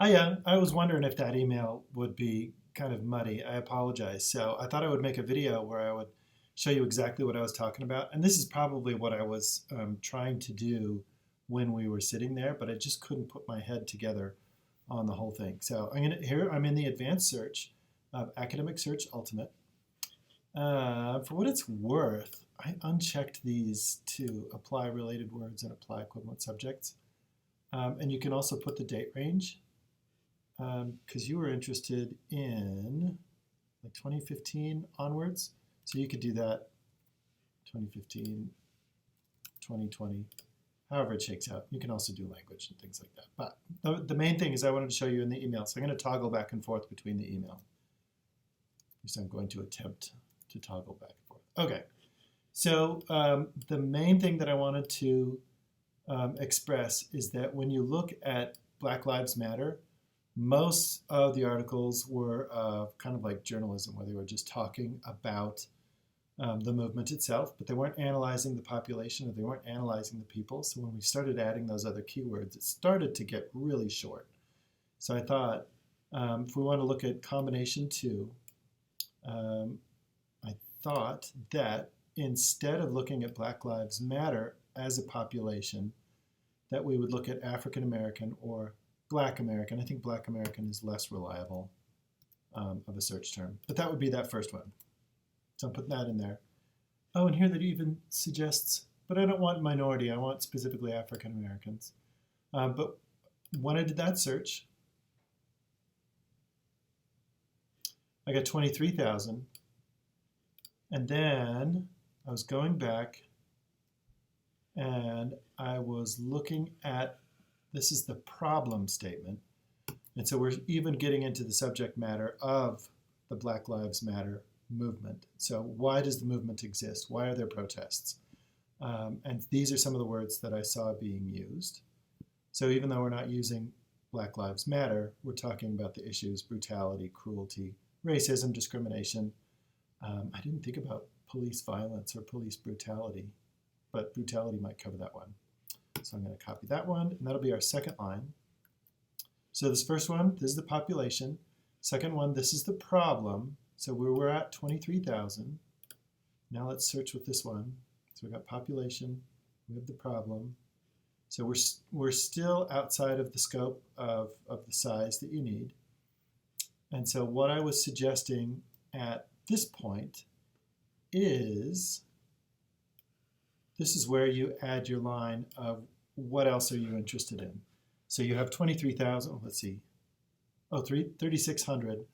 I was wondering if that email would be kind of muddy. I apologize. So I thought I would make a video where I would show you exactly what I was talking about. And this is probably what I was trying to do when we were sitting there, but I just couldn't put my head together on the whole thing. So I'm in the advanced search of Academic Search Ultimate. For what it's worth, I unchecked these to apply related words and apply equivalent subjects. And you can also put the date range because you were interested in like 2015 onwards. So you could do that 2015, 2020, however it shakes out. You can also do language and things like that. But the main thing is I wanted to show you in the email. So I'm going to toggle back and forth between the email. So I'm going to attempt to toggle back and forth. Okay. So the main thing that I wanted to express is that when you look at Black Lives Matter, most of the articles were kind of like journalism, where they were just talking about the movement itself, but they weren't analyzing the population or they weren't analyzing the people. So when we started adding those other keywords, it started to get really short. So I thought if we want to look at combination two, I thought that instead of looking at Black Lives Matter as a population, that we would look at African American or Black American. I think Black American is less reliable of a search term, but that would be that first one. So I'm putting that in there. Oh, and here that even suggests, but I don't want minority, I want specifically African Americans. But when I did that search, I got 23,000. And then I was going back and I was looking at, this is the problem statement. And so we're even getting into the subject matter of the Black Lives Matter movement. So why does the movement exist? Why are there protests? And these are some of the words that I saw being used. So even though we're not using Black Lives Matter, we're talking about the issues: brutality, cruelty, racism, discrimination. I didn't think about police violence or police brutality, but brutality might cover that one. So I'm going to copy that one, and that'll be our second line. So this first one, this is the population. Second one, this is the problem. So we're at 23,000. Now let's search with this one. So we've got population, we have the problem. So we're still outside of the scope of the size that you need. And so what I was suggesting at this point is, this is where you add your line of what else are you interested in. So you have 23,000, let's see, 3,600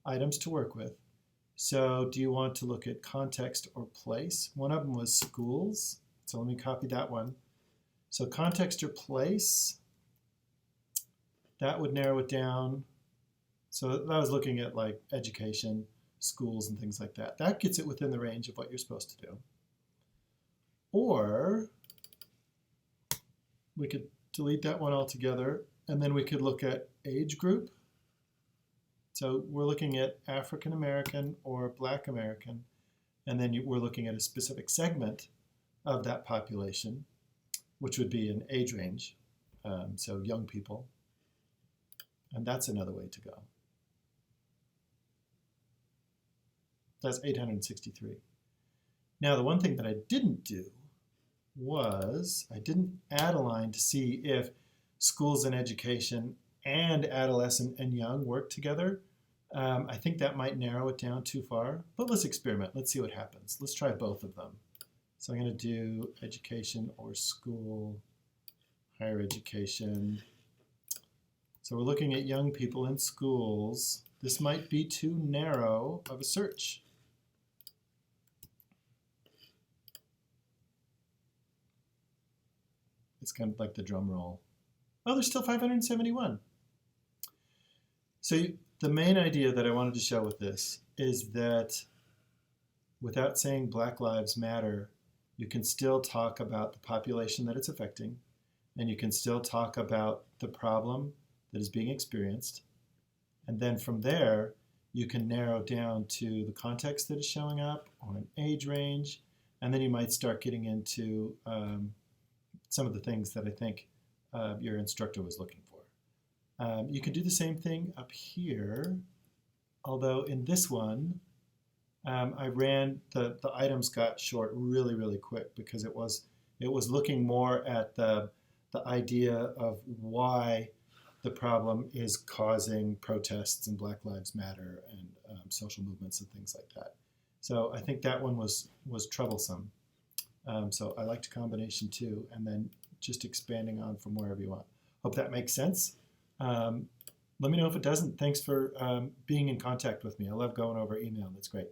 items to work with. So do you want to look at context or place? One of them was schools, so let me copy that one. So context or place, that would narrow it down. So I was looking at like education, schools, and things like that. That gets it within the range of what you're supposed to do. Or we could delete that one altogether, and then we could look at age group. So we're looking at African American or Black American, and then we're looking at a specific segment of that population, which would be an age range, so young people. And that's another way to go. That's 863. Now, the one thing that I didn't do was I didn't add a line to see if schools and education and adolescent and young work together. I think that might narrow it down too far, but let's experiment. Let's see what happens. Let's try both of them. So I'm going to do education or school, higher education. So we're looking at young people in schools. This might be too narrow of a search. It's kind of like the drum roll. Oh, there's still 571. So the main idea that I wanted to show with this is that without saying Black Lives Matter, you can still talk about the population that it's affecting, and you can still talk about the problem that is being experienced. And then from there, you can narrow down to the context that is showing up or an age range, and then you might start getting into some of the things that I think your instructor was looking for. You can do the same thing up here, although in this one, I ran the items got short really really quick because it was looking more at the idea of why the problem is causing protests and Black Lives Matter and social movements and things like that. So I think that one was troublesome. So I liked combination two, and then just expanding on from wherever you want. Hope that makes sense. Let me know if it doesn't. Thanks for being in contact with me. I love going over email. That's great.